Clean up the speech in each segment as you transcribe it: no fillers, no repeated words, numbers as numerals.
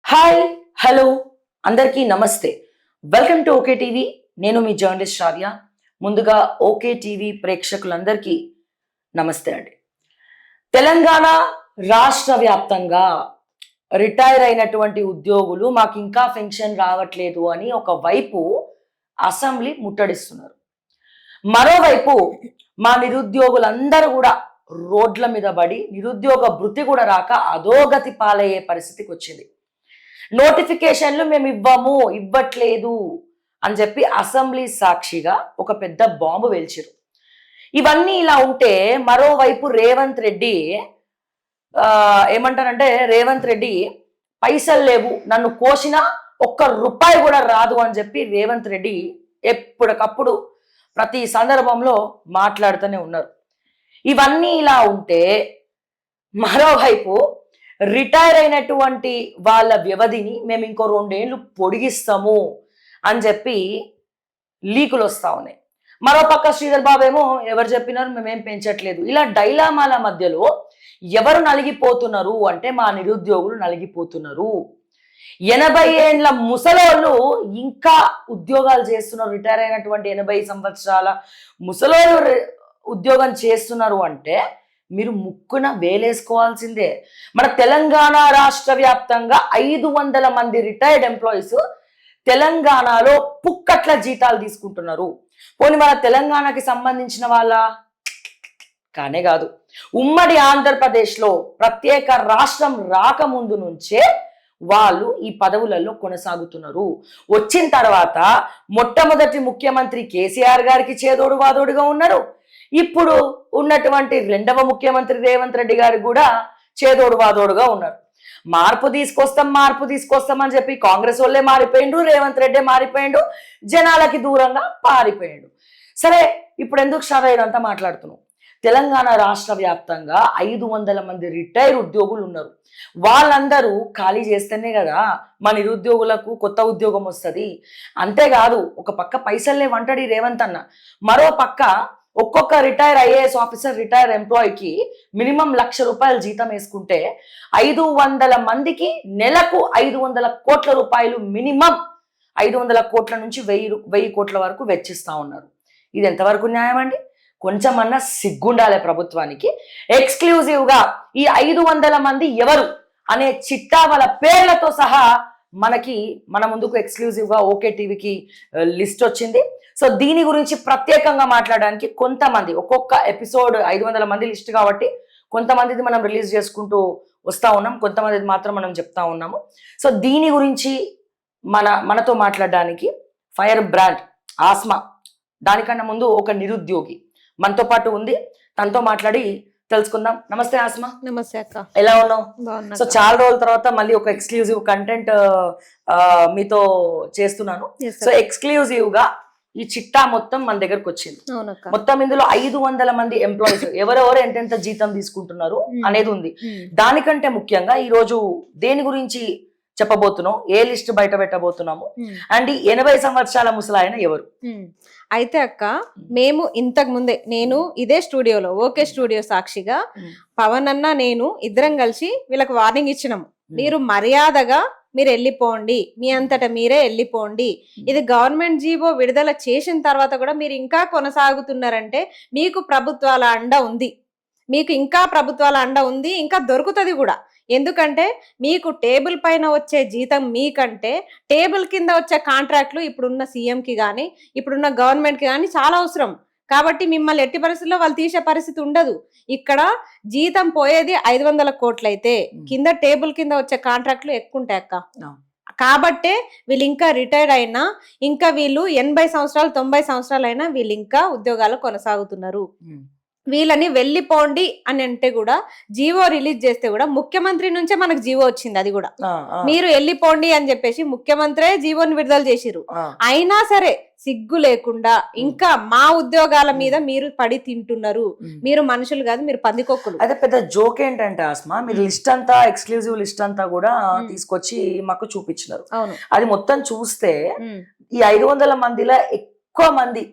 Hi hello అందరికీ నమస్తే. Welcome to okay TV. నేను మీ జర్నలిస్ట్ షాదియా. ముందుగా ఓకే టీవీ ప్రేక్షకులందరికీ నమస్తే అండి. తెలంగాణ రాష్ట్ర వ్యాప్తంగా రిటైర్ అయినటువంటి ఉద్యోగులు మాకు ఇంకా పెన్షన్ రావట్లేదు అని ఒకవైపు అసెంబ్లీ ముట్టడిస్తున్నారు. మరోవైపు మా నిరుద్యోగులందరూ కూడా రోడ్ల మీద పడి నిరుద్యోగ భృతి కూడా రాక అధోగతి పాలయ్యే పరిస్థితికి వచ్చింది. నోటిఫికేషన్లు మేము ఇవ్వట్లేదు అని చెప్పి అసెంబ్లీ సాక్షిగా ఒక పెద్ద బాంబు వేల్చారు. ఇవన్నీ ఇలా ఉంటే మరోవైపు రేవంత్ రెడ్డి ఏమంటారంటే రేవంత్ రెడ్డి పైసలు లేవు, నన్ను కోసినా ఒక్క రూపాయి కూడా రాదు అని చెప్పి రేవంత్ రెడ్డి ఎప్పటికప్పుడు ప్రతి సందర్భంలో మాట్లాడుతూనే ఉన్నారు. ఇవన్నీ ఇలా ఉంటే మరోవైపు రిటైర్ అయినటువంటి వాళ్ళ వ్యవధిని మేము ఇంకో 2 ఏళ్ళు పొడిగిస్తాము అని చెప్పి లీకులు వస్తా ఉన్నాయి. మరోపక్క శ్రీధర్ బాబు ఏమో ఎవరు చెప్పినారు మేమేం పెంచట్లేదు. ఇలా డైలామాల మధ్యలో ఎవరు నలిగిపోతున్నారు అంటే మా నిరుద్యోగులు నలిగిపోతున్నారు. 80 ఏండ్ల ముసలోళ్ళు ఇంకా ఉద్యోగాలు చేస్తున్నారు. రిటైర్ అయినటువంటి 80 సంవత్సరాల ముసలోళ్ళు ఉద్యోగం చేస్తున్నారు అంటే మీరు ముక్కున వేలేసుకోవాల్సిందే. మన తెలంగాణ రాష్ట్ర వ్యాప్తంగా 500 మంది రిటైర్డ్ ఎంప్లాయీస్ తెలంగాణలో పుక్కట్ల జీతాలు తీసుకుంటున్నారు. పోనీ మన తెలంగాణకి సంబంధించిన వాళ్ళ కానే కాదు, ఉమ్మడి ఆంధ్రప్రదేశ్లో ప్రత్యేక రాష్ట్రం రాకముందు నుంచే వాళ్ళు ఈ పదవులలో కొనసాగుతున్నారు. వచ్చిన తర్వాత మొట్టమొదటి ముఖ్యమంత్రి కేసీఆర్ గారికి చేదోడు వాదోడుగా ఉన్నారు. ఇప్పుడు ఉన్నటువంటి 2వ ముఖ్యమంత్రి రేవంత్ రెడ్డి గారు కూడా చేదోడు వాదోడుగా ఉన్నారు. మార్పు తీసుకొస్తాం అని చెప్పి కాంగ్రెస్ వాళ్ళే మారిపోయిండు, రేవంత్ రెడ్డి మారిపోయిండు, జనాలకి దూరంగా పారిపోయిండు. సరే, ఇప్పుడు ఎందుకు షాదా ఇదంతా మాట్లాడుతున్నాం? తెలంగాణ రాష్ట్ర వ్యాప్తంగా 500 మంది రిటైర్ ఉద్యోగులు ఉన్నారు. వాళ్ళందరూ ఖాళీ చేస్తేనే కదా మా నిరుద్యోగులకు కొత్త ఉద్యోగం వస్తుంది. అంతేకాదు, ఒక పక్క పైసలు లేవంటాడు రేవంత్ అన్న, మరో పక్క ఒక్కొక్క రిటైర్ ఐఏఎస్ ఆఫీసర్ రిటైర్ ఎంప్లాయీకి మినిమం 1,00,000 రూపాయలు జీతం వేసుకుంటే 500 మందికి నెలకు 500 కోట్ల రూపాయలు, మినిమం 500 కోట్ల నుంచి 1000 కోట్ల వరకు వెచ్చిస్తా ఉన్నారు. ఇది ఎంతవరకు న్యాయం అండి? కొంచెమన్నా సిగ్గుండాలి ప్రభుత్వానికి. ఎక్స్క్లూజివ్గా ఈ 500 మంది ఎవరు అనే చిట్టా వాళ్ళ పేర్లతో సహా మన ముందుకు ఎక్స్క్లూజివ్గా ఓకే టీవీకి లిస్ట్ వచ్చింది. సో దీని గురించి ప్రత్యేకంగా మాట్లాడడానికి కొంతమంది, ఒక్కొక్క ఎపిసోడ్ 500 మంది లిస్ట్ కాబట్టి కొంతమందిది మనం రిలీజ్ చేసుకుంటూ వస్తూ ఉన్నాం, కొంతమందిది మాత్రం మనం చెప్తా ఉన్నాము. సో దీని గురించి మనతో మాట్లాడడానికి ఫైర్ బ్రాండ్ ఆస్మా, దానికన్నా ముందు ఒక నిరుద్యోగి మనతో పాటు ఉంది. తనతో మాట్లాడి తెలుసుకుందాం. నమస్తే ఆస్మా. నమస్తే అక్క, ఎలా ఉన్నావు? సో చాలా రోజుల తర్వాత మళ్ళీ ఒక ఎక్స్క్లూజివ్ కంటెంట్ మీతో చేస్తున్నాను. సో ఎక్స్క్లూజివ్ గా ఈ చిట్టా మొత్తం మన దగ్గరకు వచ్చింది. మొత్తం ఇందులో 500 మంది ఎంప్లాయీస్ ఎవరెవరు ఎంతెంత జీతం తీసుకుంటున్నారు అనేది ఉంది. దానికంటే ముఖ్యంగా ఈ రోజు దేని గురించి చెప్పబోతున్నాం, ఏ లిస్ట్ బయట పెట్టబోతున్నాము, అండ్ 80 సంవత్సరాల ముసలాయన ఎవరు? అయితే అక్క, మేము ఇంతకు ముందే నేను ఇదే స్టూడియోలో ఓకే స్టూడియో సాక్షిగా పవన్ అన్న నేను ఇద్దరం కలిసి వీళ్ళకి వార్నింగ్ ఇచ్చినాము. మీరు మర్యాదగా మీరు వెళ్ళిపోండి, మీ అంతటా మీరే వెళ్ళిపోండి. ఇది గవర్నమెంట్ జీవో విడుదల చేసిన తర్వాత కూడా మీరు ఇంకా కొనసాగుతున్నారంటే మీకు ప్రభుత్వాల అండ ఉంది, ఇంకా దొరుకుతుంది కూడా. ఎందుకంటే మీకు టేబుల్ పైన వచ్చే జీతం మీకంటే టేబుల్ కింద వచ్చే కాంట్రాక్ట్లు ఇప్పుడున్న సీఎంకి కానీ ఇప్పుడున్న గవర్నమెంట్కి కానీ చాలా అవసరం. కాబట్టి మిమ్మల్ని ఎట్టి పరిస్థితుల్లో వాళ్ళు తీసే పరిస్థితి ఉండదు. ఇక్కడ జీతం పోయేది 500 కోట్లయితే కింద టేబుల్ కింద వచ్చే కాంట్రాక్ట్లు ఎక్కువ ఉంటాయి అక్క. కాబట్టే వీళ్ళు ఇంకా రిటైర్డ్ అయినా, ఇంకా వీళ్ళు 80 సంవత్సరాలు 90 సంవత్సరాలు అయినా వీళ్ళు ఇంకా ఉద్యోగాలు కొనసాగుతున్నారు. వీళ్ళని వెళ్ళిపోండి అని అంటే కూడా జీవో రిలీజ్ చేస్తే కూడా ముఖ్యమంత్రి నుంచే మనకు జీవో వచ్చింది. అది కూడా మీరు వెళ్ళిపోండి అని చెప్పేసి ముఖ్యమంత్రే జీవోని విడుదల చేసిరు. అయినా సరే సిగ్గు లేకుండా ఇంకా మా ఉద్యోగాల మీద మీరు పడి తింటున్నారు. మీరు మనుషులు కాదు, మీరు పందికొక్కులు. అదే పెద్ద జోక్ ఏంటంటే ఆస్మా, మీరు లిస్ట్ అంతా ఎక్స్క్లూజివ్ లిస్ట్ అంతా కూడా తీసుకొచ్చి మాకు చూపించినారు. అది మొత్తం చూస్తే ఈ 500 మందిలో ఎక్కువ మంది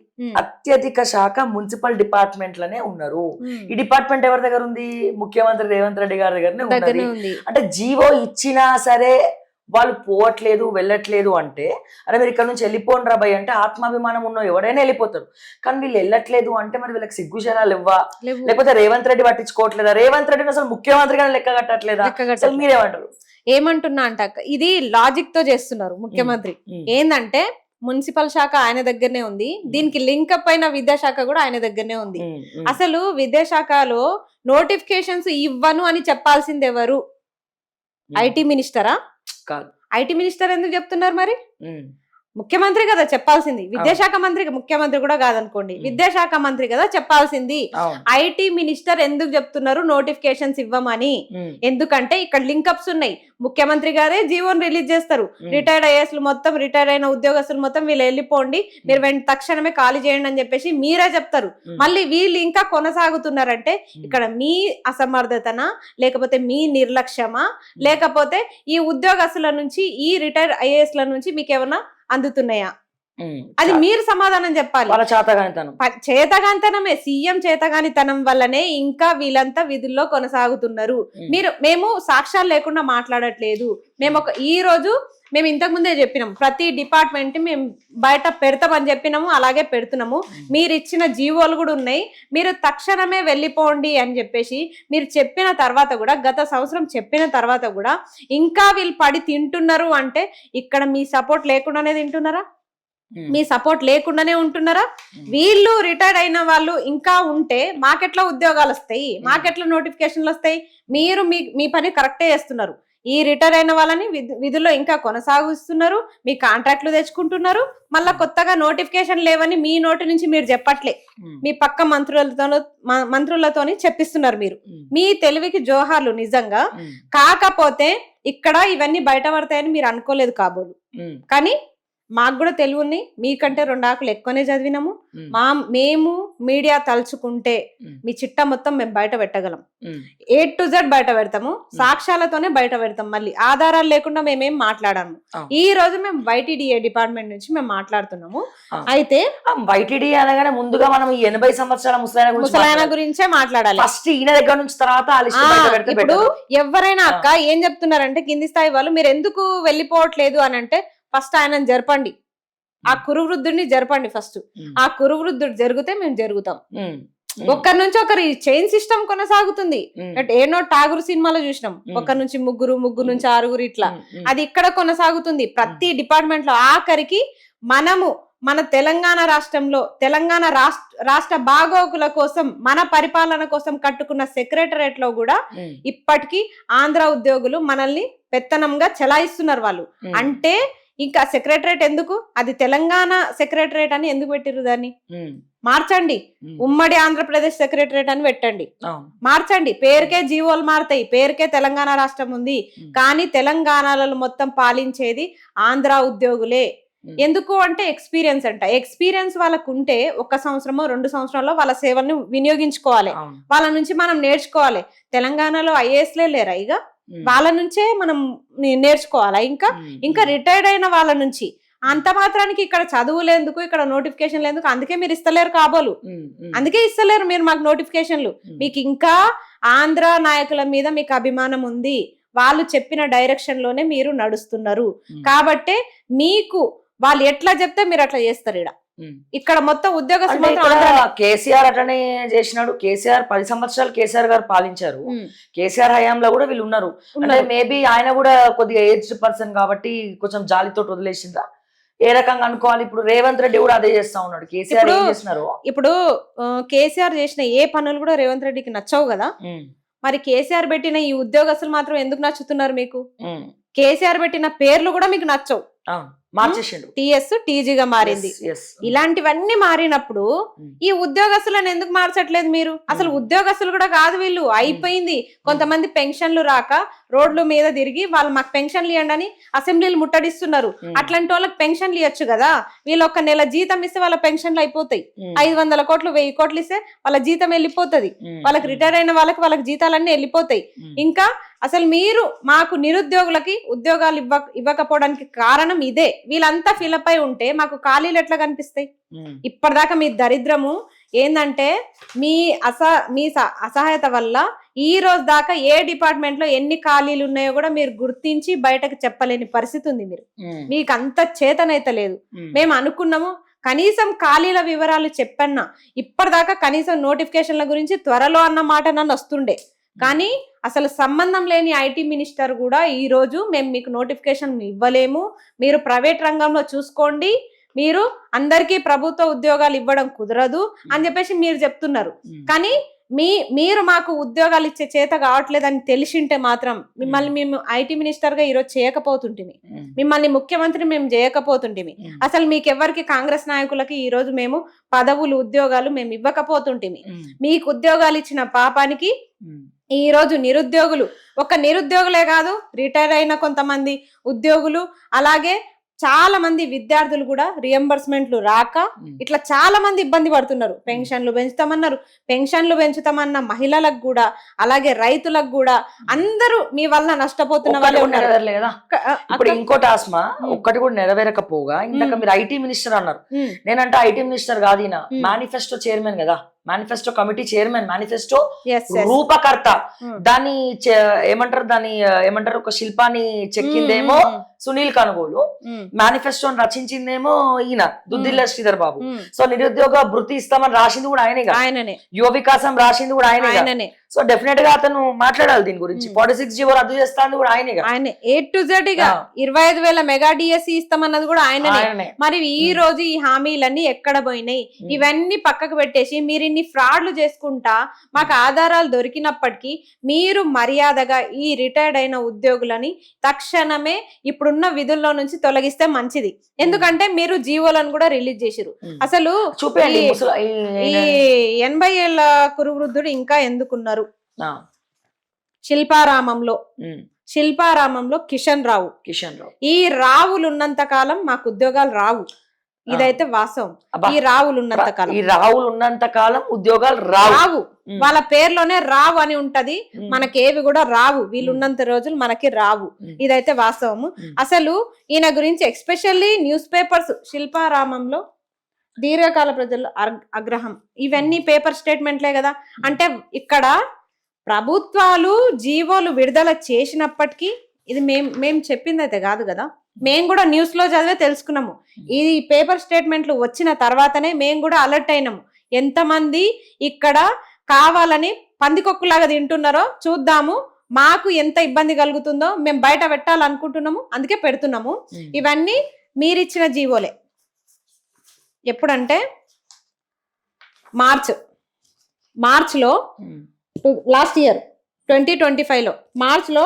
అత్యధిక శాఖ మున్సిపల్ డిపార్ట్మెంట్ లోనే ఉన్నారు. ఈ డిపార్ట్మెంట్ ఎవరి దగ్గర ఉంది? ముఖ్యమంత్రి రేవంత్ రెడ్డి గారి దగ్గరనే ఉన్నది. అంటే జీవో ఇచ్చినా సరే వాళ్ళు పోవట్లేదు వెళ్ళట్లేదు అంటే అరే మీరు ఇక్కడ నుంచి వెళ్ళిపోండి రా భయ్ అంటే ఆత్మాభిమానం ఉన్న ఎవరైనా వెళ్ళిపోతారు. కానీ వీళ్ళు వెళ్ళట్లేదు అంటే మరి వీళ్ళకి సిగ్గుశరాలు ఇవ్వా, లేవు. లేకపోతే రేవంత్ రెడ్డి పట్టించుకోవట్లేదా, రేవంత్ రెడ్డిని అసలు ముఖ్యమంత్రిగా లెక్క కట్టట్లేదా, అసలు మీరేమంటారు? ఏమంటున్నా అంట ఇది లాజిక్ తో చేస్తున్నారు ముఖ్యమంత్రి. ఏందంటే మున్సిపల్ శాఖ ఆయన దగ్గరనే ఉంది, దీనికి లింక్ అప్ అయిన విద్యాశాఖ కూడా ఆయన దగ్గరనే ఉంది. అసలు విద్యాశాఖలో నోటిఫికేషన్స్ ఇవ్వను అని చెప్పాల్సింది ఎవరు? ఐటీ మినిస్టరా? కాదు. ఐటీ మినిస్టర్ ఎందుకు చెప్తున్నారు మరి? ముఖ్యమంత్రి కదా చెప్పాల్సింది. విద్యాశాఖ మంత్రి, ముఖ్యమంత్రి కూడా కాదనుకోండి, విద్యాశాఖ మంత్రి కదా చెప్పాల్సింది. ఐటీ మినిస్టర్ ఎందుకు చెప్తున్నారు నోటిఫికేషన్స్ ఇవ్వమని? ఎందుకంటే ఇక్కడ లింకప్స్ ఉన్నాయి. ముఖ్యమంత్రి గారే జీవోని రిలీజ్ చేస్తారు, రిటైర్డ్ ఐఏఎస్లు మొత్తం, రిటైర్డ్ అయిన ఉద్యోగస్తులు మొత్తం వీళ్ళు వెళ్ళిపోండి, మీరు తక్షణమే ఖాళీ చేయండి అని చెప్పేసి మీరే చెప్తారు. మళ్ళీ వీళ్ళు ఇంకా కొనసాగుతున్నారంటే ఇక్కడ మీ అసమర్థతనా, లేకపోతే మీ నిర్లక్ష్యమా, లేకపోతే ఈ ఉద్యోగస్తుల నుంచి, ఈ రిటైర్డ్ ఐఏఎస్ల నుంచి మీకు ఏమన్నా అందుతున్నాయా? అది మీరు సమాధానం చెప్పాలి. వాళ్ళ చేతగానితనం, చేతగానితనమే, సీఎం చేతగానితనం వల్లనే ఇంకా వీళ్ళంతా విధుల్లో కొనసాగుతున్నారు. మేము సాక్ష్యాలు లేకుండా మాట్లాడట్లేదు. ఈ రోజు మేము ఇంతకు ముందే చెప్పినాం, ప్రతి డిపార్ట్మెంట్ మేము బయట పెడతామని చెప్పినాము, అలాగే పెడుతున్నాము. మీరు ఇచ్చిన జీవోలు కూడా ఉన్నాయి, మీరు తక్షణమే వెళ్ళిపోండి అని చెప్పేసి మీరు చెప్పిన తర్వాత కూడా, గత సంవత్సరం చెప్పిన తర్వాత కూడా ఇంకా వీళ్ళు పడి తింటున్నారు అంటే ఇక్కడ మీ సపోర్ట్ లేకుండానే తింటున్నారా? మీ సపోర్ట్ లేకుండానే ఉంటున్నారా? వీళ్ళు రిటైర్డ్ అయిన వాళ్ళు ఇంకా ఉంటే మాకెట్లా ఉద్యోగాలు వస్తాయి, మాకెట్లా నోటిఫికేషన్లు వస్తాయి? మీరు మీ పని కరెక్టే చేస్తున్నారు. ఈ రిటైర్ అయిన వాళ్ళని విధుల్లో ఇంకా కొనసాగిస్తున్నారు, మీ కాంట్రాక్ట్లు తెచ్చుకుంటున్నారు, మళ్ళా కొత్తగా నోటిఫికేషన్ లేవని మీ నోటి నుంచి మీరు చెప్పట్లే, మీ పక్క మంత్రులతోని చెప్పిస్తున్నారు. మీరు మీ తెలివికి జోహార్లు నిజంగా. కాకపోతే ఇక్కడ ఇవన్నీ బయటపడతాయని మీరు అనుకోలేదు కాబోలు. కానీ మాకు కూడా తెలివి ఉంది, మీకంటే 2 ఆకులు ఎక్కువనే చదివినాము. మేము మీడియా తలుచుకుంటే మీ చిట్టా మొత్తం మేము బయట పెట్టగలం, A to Z బయట పెడతాము, సాక్ష్యాలతోనే బయట పెడతాం. మళ్ళీ ఆధారాలు లేకుండా మేమేం మాట్లాడాము. ఈ రోజు మేము YTDA డిపార్ట్మెంట్ నుంచి మేము మాట్లాడుతున్నాము. అయితే YTDA అనగానే ముందుగా మనం 80 సంవత్సరాల ముసలాయన గురించే మాట్లాడాలి. ఫస్ట్ ఈయన దగ్గర నుంచి తర్వాత ఇప్పుడు ఎవరైనా అక్క ఏం చెప్తున్నారంటే కింది స్థాయి వాళ్ళు, మీరు ఎందుకు వెళ్ళిపోవట్లేదు అని అంటే, ఫస్ట్ ఆయనను జరపండి, ఆ కురువృద్ధుడిని జరపండి ఫస్ట్. ఆ కురువృద్ధుడు జరిగితే మేము జరుగుతాం. ఒక్కరి నుంచి ఒకరి చైన్ సిస్టమ్ కొనసాగుతుంది. ఏనో ఠాగూర్ సినిమాలో చూసినాం, ఒకరి నుంచి ముగ్గురు, ముగ్గురు నుంచి 6 ఇట్లా. అది ఇక్కడ కొనసాగుతుంది ప్రతి డిపార్ట్మెంట్ లో. ఆఖరికి మన తెలంగాణ రాష్ట్రంలో తెలంగాణ రాష్ట్ర బాగోగుల కోసం, మన పరిపాలన కోసం కట్టుకున్న సెక్రటరేట్ లో కూడా ఇప్పటికీ ఆంధ్ర ఉద్యోగులు మనల్ని పెత్తనంగా చెలాయిస్తున్నారు వాళ్ళు. అంటే ఇంకా సెక్రటరేట్ ఎందుకు, అది తెలంగాణ సెక్రటరేట్ అని ఎందుకు పెట్టిరు? దాన్ని మార్చండి, ఉమ్మడి ఆంధ్రప్రదేశ్ సెక్రటరేట్ అని పెట్టండి, మార్చండి. పేరుకే జీవోలు మారుతాయి, పేరుకే తెలంగాణ రాష్ట్రం ఉంది, కానీ తెలంగాణలో మొత్తం పాలించేది ఆంధ్ర ఉద్యోగులే. ఎందుకు అంటే ఎక్స్పీరియన్స్ అంట. ఎక్స్పీరియన్స్ వాళ్ళకు ఉంటే 1 సంవత్సరమో 2 సంవత్సరాల్లో వాళ్ళ సేవలను వినియోగించుకోవాలి, వాళ్ళ నుంచి మనం నేర్చుకోవాలి. తెలంగాణలో ఐఏఎస్లే లేరా? ఇక వాళ్ళ నుంచే మనం నేర్చుకోవాలా? ఇంకా రిటైర్డ్ అయిన వాళ్ళ నుంచి. అంత మాత్రానికి ఇక్కడ చదువులు ఎందుకు, ఇక్కడ నోటిఫికేషన్లు ఎందుకు? అందుకే మీరు ఇస్తలేరు కాబోలు, అందుకే ఇస్తలేరు మీరు మాకు నోటిఫికేషన్లు. మీకు ఇంకా ఆంధ్ర నాయకుల మీద మీకు అభిమానం ఉంది, వాళ్ళు చెప్పిన డైరెక్షన్ లోనే మీరు నడుస్తున్నారు. కాబట్టే మీకు వాళ్ళు ఎట్లా చెప్తే మీరు అట్లా చేస్తారు. ఇక్కడ మొత్తం ఉద్యోగస్తులు కేసీఆర్ అట్లనే చేసినాడు. కేసీఆర్ 10 సంవత్సరాలు కేసీఆర్ గారు పాలించారు. కేసీఆర్ హయాంలో కూడా వీళ్ళు ఉన్నారు. అంటే మేబీ ఆయన కూడా కొద్దిగా ఏజ్డ్ పర్సన్ కాబట్టి కొంచెం జాలితో వదిలేసిందా, ఏ రకంగా అనుకోవాలి? ఇప్పుడు రేవంత్ రెడ్డి కూడా అదే చేస్తా ఉన్నాడు. కేసీఆర్ ఏం చేస్తున్నారు? ఇప్పుడు కేసీఆర్ చేసిన ఏ పనులు కూడా రేవంత్ రెడ్డికి నచ్చవు కదా. మరి కేసీఆర్ పెట్టిన ఈ ఉద్యోగస్తులు మాత్రం ఎందుకు నచ్చుతున్నారు మీకు? కేసీఆర్ పెట్టిన పేర్లు కూడా మీకు నచ్చవు, మార్చేసిండు. టీఎస్ టీజీగా మారింది. ఇలాంటివన్నీ మారినప్పుడు ఈ ఉద్యోగస్తులను ఎందుకు మార్చట్లేదు మీరు? అసలు ఉద్యోగస్తులు కూడా కాదు వీళ్ళు, అయిపోయింది. కొంతమంది పెన్షన్లు రాక రోడ్ల మీద తిరిగి వాళ్ళు మాకు పెన్షన్లు ఇవ్వండి అని అసెంబ్లీలు ముట్టడిస్తున్నారు. అట్లాంటి వాళ్ళకి పెన్షన్లు ఇవ్వచ్చు కదా. వీళ్ళు 1 నెల జీతం ఇస్తే వాళ్ళ పెన్షన్లు అయిపోతాయి. 500 కోట్లు 1000 కోట్లు ఇస్తే వాళ్ళ జీతం వెళ్ళిపోతుంది. వాళ్ళకి రిటైర్ అయిన వాళ్ళకి జీతాలన్నీ వెళ్ళిపోతాయి. ఇంకా అసలు మీరు మాకు నిరుద్యోగులకి ఉద్యోగాలు ఇవ్వకపోవడానికి కారణం ఇదే. వీళ్ళంతా ఫిలప్ అయి ఉంటే మాకు ఖాళీలు ఎట్లా కనిపిస్తాయి? ఇప్పటిదాకా మీ దరిద్రము ఏంటంటే మీ అసహాయత వల్ల ఈ రోజు దాకా ఏ డిపార్ట్మెంట్ లో ఎన్ని ఖాళీలు ఉన్నాయో కూడా మీరు గుర్తించి బయటకు చెప్పలేని పరిస్థితి ఉంది. మీకు అంత చేతనైతే లేదు. మేము అనుకున్నాము కనీసం ఖాళీల వివరాలు చెప్పన్నా, ఇప్పటిదాకా కనీసం నోటిఫికేషన్ల గురించి త్వరలో అన్న మాట నన్ను వస్తుండే. కానీ అసలు సంబంధం లేని ఐటీ మినిస్టర్ కూడా ఈ రోజు మేము మీకు నోటిఫికేషన్ ఇవ్వలేము, మీరు ప్రైవేట్ రంగంలో చూసుకోండి, మీరు అందరికీ ప్రభుత్వ ఉద్యోగాలు ఇవ్వడం కుదరదు అని చెప్పేసి మీరు చెప్తున్నారు. కానీ మీరు మాకు ఉద్యోగాలు ఇచ్చే చేత కావట్లేదని తెలిసింటే మాత్రం మిమ్మల్ని మేము ఐటీ మినిస్టర్ గా ఈరోజు చేయకపోతుంటిమి, మిమ్మల్ని ముఖ్యమంత్రి మేము చేయకపోతుంటిమి, అసలు మీకెవ్వరికి కాంగ్రెస్ నాయకులకి ఈ రోజు మేము పదవులు ఉద్యోగాలు మేము ఇవ్వకపోతుంటిమి. మీకు ఉద్యోగాలు ఇచ్చిన పాపానికి ఈ రోజు నిరుద్యోగులు, ఒక్క నిరుద్యోగులే కాదు, రిటైర్ అయిన కొంతమంది ఉద్యోగులు, అలాగే చాలా మంది విద్యార్థులు కూడా రియంబర్స్మెంట్లు రాక ఇట్లా చాలా మంది ఇబ్బంది పడుతున్నారు. పెన్షన్లు పెంచుతామన్నారు, పెన్షన్లు పెంచుతామన్న మహిళలకు కూడా, అలాగే రైతులకు కూడా అందరూ మీ వల్ల నష్టపోతున్న వాళ్ళు ఉన్నారు కదా. ఇప్పుడు ఇంకోటి ఆస్మా ఒక్కటి కూడా నెరవేరకపోగా ఇందాక మీరు ఐటీ మినిస్టర్ అన్నారు. నేనంటే ఐటీ మినిస్టర్ కాదు, ఈయన మేనిఫెస్టో చైర్మన్ కదా, మేనిఫెస్టో కమిటీ చైర్మన్, మేనిఫెస్టో రూపకర్త. దాన్ని ఏమంటారు ఒక శిల్పాన్ని చెక్కిందేమో సునీల్ కనుగోలు, మేనిఫెస్టోని రచించిందేమో ఈయన దుద్దిల్ల శ్రీధర్ బాబు. సో నిరుద్యోగ భృతి ఇస్తామని రాసింది కూడా ఆయనే, యువ వికాసం రాసింది కూడా ఆయనే. సో డెఫినెట్ గా అతను మాట్లాడాలి దీని గురించి. 46 జీవో రద్దు చేస్తాను కూడా ఆయనే, A to Z గా 25,000 మెగా డిఎస్సి ఇస్తామన్నది కూడా ఆయననే. మరి ఈ రోజు ఈ హామీలన్నీ ఎక్కడ పోయినాయి? ఇవన్నీ పక్కకు పెట్టేసి మీరు ఇన్ని ఫ్రాడ్లు చేసుకుంటా మాకు ఆధారాలు దొరికినప్పటికీ మీరు మర్యాదగా ఈ రిటైర్డ్ అయిన ఉద్యోగులని తక్షణమే ఇప్పుడున్న విధుల్లో నుంచి తొలగిస్తే మంచిది. ఎందుకంటే మీరు జీవోలను కూడా రిలీజ్ చేసిరు. అసలు చూపండి ఈ 80 ఏళ్ల కురువృద్ధుడు ఇంకా ఎందుకున్నారు? శిల్పారామంలో కిషన్ రావు, ఈ రావులు ఉన్నంత కాలం మాకు ఉద్యోగాలు రావు. ఇదైతే వాస్తవం. ఈ రావులు ఉన్నంత కాలం ఉద్యోగాలు రావు. వాళ్ళ పేర్లోనే రావు అని ఉంటది. మనకేవి కూడా రావు, వీళ్ళు ఉన్నంత రోజులు మనకి రావు. ఇదైతే వాస్తవము. అసలు ఈయన గురించి ఎస్పెషల్లీ న్యూస్ పేపర్స్ శిల్పారామంలో దీర్ఘకాల ప్రజలు ఆగ్రహం, ఇవన్నీ పేపర్ స్టేట్మెంట్లే కదా. అంటే ఇక్కడ ప్రభుత్వాలు జీవోలు విడుదల చేసినప్పటికీ ఇది మేము చెప్పింది అయితే కాదు కదా, మేము కూడా న్యూస్ లో చదివే తెలుసుకున్నాము. ఈ పేపర్ స్టేట్మెంట్లు వచ్చిన తర్వాతనే మేము కూడా అలర్ట్ అయినాము. ఎంతమంది ఇక్కడ కావాలని పందికొక్కులాగా తింటున్నారో చూద్దాము, మాకు ఎంత ఇబ్బంది కలుగుతుందో మేము బయట పెట్టాలనుకుంటున్నాము, అందుకే పెడుతున్నాము. ఇవన్నీ మీరిచ్చిన జీవోలే. ఎప్పుడంటే మార్చ్లో లాస్ట్ ఇయర్ 2025లో మార్చ్లో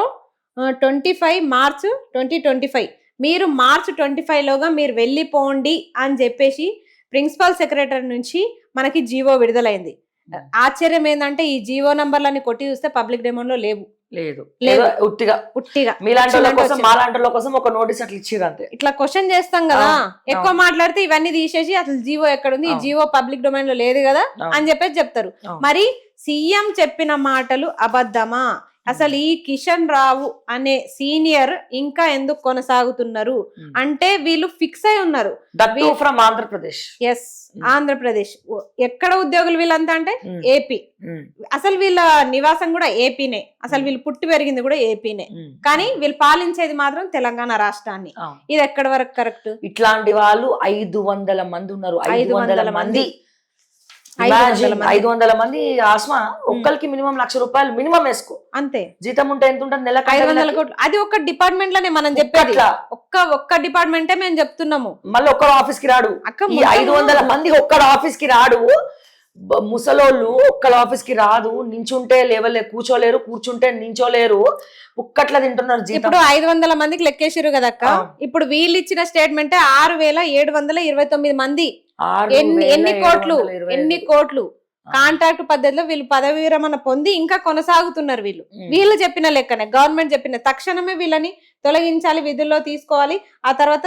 25 మార్చ్ 2025 మీరు మార్చ్ 25లోగా మీరు వెళ్ళిపోండి అని చెప్పేసి ప్రిన్సిపల్ సెక్రటరీ నుంచి మనకి జీవో విడుదలైంది. ఆశ్చర్యం ఏంటంటే ఈ జీవో నంబర్లని కొట్టి చూస్తే పబ్లిక్ డొమైన్లో లేదు. ఉట్టిగా మాలాంటి కోసం ఒక నోటీస్ అట్లా ఇచ్చారు అంతే. ఇట్లా క్వశ్చన్ చేస్తాం కదా, ఎక్కువ మాట్లాడితే ఇవన్నీ తీసేసి అసలు జీవో ఎక్కడుంది, ఈ జీవో పబ్లిక్ డొమైన్ లో లేదు కదా అని చెప్పేసి చెప్తారు. మరి సీఎం చెప్పిన మాటలు అబద్ధమా? అసలు ఈ కిషన్ రావు అనే సీనియర్ ఇంకా ఎందుకు కొనసాగుతున్నారు అంటే వీళ్ళు ఫిక్స్ అయి ఉన్నారు. ఆంధ్రప్రదేశ్ ఎక్కడ ఉద్యోగులు వీళ్ళంతా అంటే ఏపీ. అసలు వీళ్ళ నివాసం కూడా ఏపీనే, అసలు వీళ్ళు పుట్టి పెరిగింది కూడా ఏపీనే, కానీ వీళ్ళు పాలించేది మాత్రం తెలంగాణ రాష్ట్రాన్ని. ఇది ఎక్కడి వరకు కరెక్ట్? ఇట్లాంటి వాళ్ళు 500 మంది ఉన్నారు. 500 మంది 500 మంది ఆస్మా ఒక్కరికి మినిమం ₹1,00,000 మినిమం వేసుకో, అంతే. జీతం ఉంటే ఎంత ఉంటుంది? నెలకు 500 కోట్లు. అది ఒక్క డిపార్ట్మెంట్ లోనే మనం చెప్పేది, ఒక్క డిపార్ట్మెంటే మేము చెప్తున్నాము. మళ్ళీ ఒక్క ఆఫీస్ కి రాడు. 500 మంది ఒక్కడ ఆఫీస్ కి రాడు. ముసలోళ్ళు ఒక్కళ్ళ ఆఫీస్ కి రాదు. నించుంటే కూర్చోలేరు, కూర్చుంటే నించోలేరు. ఒక్కట్లా తింటున్నారు జీతం. ఇప్పుడు 500 మందికి లెక్కేసారు కదక్క. ఇప్పుడు వీళ్ళు ఇచ్చిన స్టేట్మెంటే 6,729 మంది. ఎన్ని కోట్లు కాంట్రాక్ట్ పద్ధతిలో వీళ్ళు పదవి విరమణ పొంది ఇంకా కొనసాగుతున్నారు. వీళ్ళు చెప్పిన లెక్కనే, గవర్నమెంట్ చెప్పిన తక్షణమే వీళ్ళని తొలగించాలి, విధుల్లో తీసుకోవాలి, ఆ తర్వాత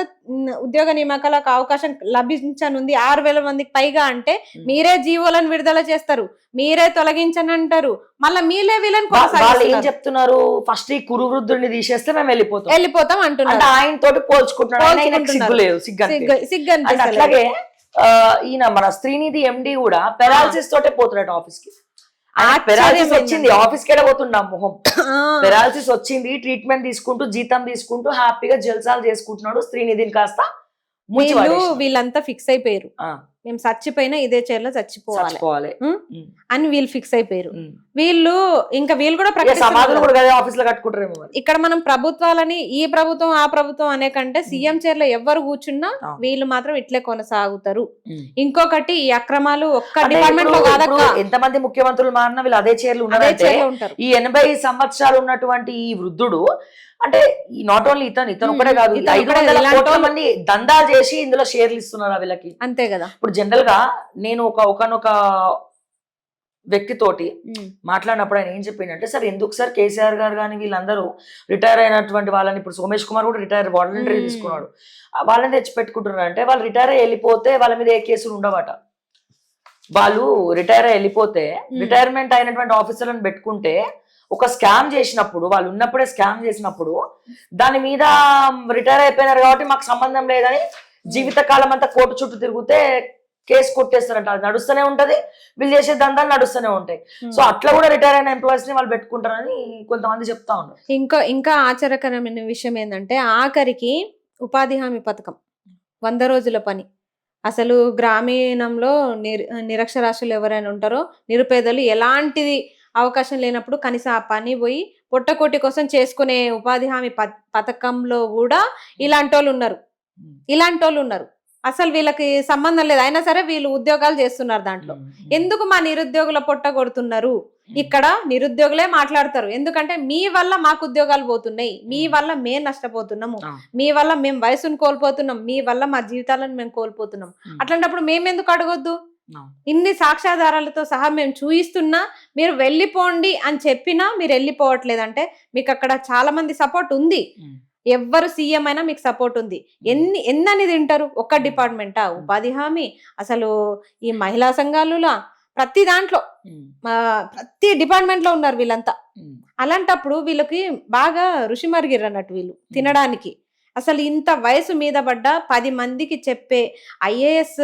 ఉద్యోగ నియామకాలకు అవకాశం లభించనుంది 6,000 మందికి పైగా. అంటే మీరే జీవోలను విడుదల చేస్తారు, మీరే తొలగించని అంటారు, మళ్ళీ మీరే వీళ్ళని ఏం చెప్తున్నారు? ఫస్ట్ ఈ కురువృద్ధుడిని తీసేస్తే మేము వెళ్ళిపోతాం అంటున్నారు. ఆయన తోటి పోల్చుకుంటున్నారు. అలాగే ఈయన మన శ్రీనిధి ఎండి కూడా పెరాలసిస్ తోటే పోతున్నాడు ఆఫీస్ కి. ఆశ్చర్యం పెరాలసిస్ వచ్చింది, ఏంటంటే- ఆఫీస్ కి పోతుండ మొహం. పెరాలసిస్ వచ్చింది, ట్రీట్మెంట్ తీసుకుంటూ జీతం తీసుకుంటూ హ్యాపీగా జల్సాలు చేసుకుంటున్నాడు. శ్రీనిధిని కాస్త ముంచి వీళ్ళంతా ఫిక్స్ అయిపోయారు, ఆ, మేము చచ్చిపోయినా ఇదే చైర్లో చచ్చిపోవాలి చచ్చిపోవాలి అని వీళ్ళు ఫిక్స్ అయిపోయారు. వీళ్ళు కూడా సమాధులు కూడా కదా ఆఫీస్ లో కట్టుకుంటారేమో మరి. ఇక్కడ మనం ప్రభుత్వాలని ఈ ప్రభుత్వం ఆ ప్రభుత్వం అనే కంటే సీఎం చైర్ లో ఎవరు కూర్చున్నా వీళ్ళు మాత్రం ఇట్లే కొనసాగుతారు. ఇంకొకటి ఈ అక్రమాలు ఒక్క డిపార్ట్మెంట్ లో కాదక్క, ఎంతమంది ముఖ్యమంత్రులు మారినా వీళ్ళు అదే చైర్లు ఉంటారు. ఈ 80 సంవత్సరాలు ఉన్నటువంటి ఈ వృద్ధుడు అంటే నాట్ ఓన్లీ ఇతను ఒకటే కాదు, 500 కోట్ల మంది దందాలు చేసి ఇందులో షేర్లు ఇస్తున్నారు వీళ్ళకి. అంతే కదా. ఇప్పుడు జనరల్ గా నేను ఒకనొక వ్యక్తితోటి మాట్లాడినప్పుడు ఆయన ఏం చెప్పిందంటే, సార్ ఎందుకు సార్ కేసీఆర్ గారు కానీ వీళ్ళందరూ రిటైర్ అయినటువంటి వాళ్ళని, ఇప్పుడు సోమేష్ కుమార్ కూడా రిటైర్ వాలంటరీ తీసుకున్నాడు, వాళ్ళని తెచ్చి పెట్టుకుంటున్నారు అంటే వాళ్ళు రిటైర్ అయ్యి వెళ్ళిపోతే వాళ్ళ మీద ఏ కేసులు ఉండవట. వాళ్ళు రిటైర్ అయ్యి వెళ్ళిపోతే రిటైర్మెంట్ అయినటువంటి ఆఫీసర్లను పెట్టుకుంటే ఒక స్కామ్ చేసినప్పుడు, వాళ్ళు ఉన్నప్పుడే స్కామ్ చేసినప్పుడు దాని మీద రిటైర్ అయిపోయినారు కాబట్టి మాకు సంబంధం లేదని జీవితకాలం అంతా కోర్టు చుట్టూ తిరిగితే కేసు కొట్టేస్తారంట. అది నడుస్తూనే ఉంటది, వీళ్ళు చేసే దందాలు నడుస్తూనే ఉంటాయి. సో అట్లా కూడా రిటైర్ అయిన ఎంప్లాయీస్ ని వాళ్ళు పెట్టుకుంటారని కొంతమంది చెప్తా ఉన్నారు. ఇంకా ఆశ్చర్యకరమైన విషయం ఏంటంటే, ఆఖరికి ఉపాధి హామీ పథకం 100 రోజుల పని, అసలు గ్రామీణంలో నిరక్షరాస్యులు ఎవరైనా ఉంటారో, నిరుపేదలు ఎలాంటిది అవకాశం లేనప్పుడు కనీసం ఆ పని పోయి పొట్టకోటి కోసం చేసుకునే ఉపాధి హామీ పథకంలో కూడా ఇలాంటి వాళ్ళు ఉన్నారు. అసలు వీళ్ళకి సంబంధం లేదు, అయినా సరే వీళ్ళు ఉద్యోగాలు చేస్తున్నారు దాంట్లో. ఎందుకు మా నిరుద్యోగుల పొట్ట కొడుతున్నారు? ఇక్కడ నిరుద్యోగులే మాట్లాడతారు, ఎందుకంటే మీ వల్ల మాకు ఉద్యోగాలు పోతున్నాయి, మీ వల్ల మేము నష్టపోతున్నాము, మీ వల్ల మేము వయసును కోల్పోతున్నాం, మీ వల్ల మా జీవితాలను మేము కోల్పోతున్నాం. అట్లాంటప్పుడు మేమెందుకు అడగొద్దు? ఇన్ని సాక్ష్యాధారాలతో సహా మేము చూయిస్తున్నా మీరు వెళ్ళిపోండి అని చెప్పినా మీరు వెళ్ళిపోవట్లేదంటే మీకు అక్కడ చాలా మంది సపోర్ట్ ఉంది. ఎవ్వరు సీఎం అయినా మీకు సపోర్ట్ ఉంది. ఎన్ని తింటారు? ఒక్క డిపార్ట్మెంటా? ఉపాధి హామీ, అసలు ఈ మహిళా సంఘాలులా ప్రతి దాంట్లో ప్రతి డిపార్ట్మెంట్ లో ఉన్నారు వీళ్ళంతా. అలాంటప్పుడు వీళ్ళకి బాగా రుచి మరిగిర్రు అన్నట్టు వీళ్ళు తినడానికి. అసలు ఇంత వయసు మీద పడ్డ 10 మందికి చెప్పే ఐఏఎస్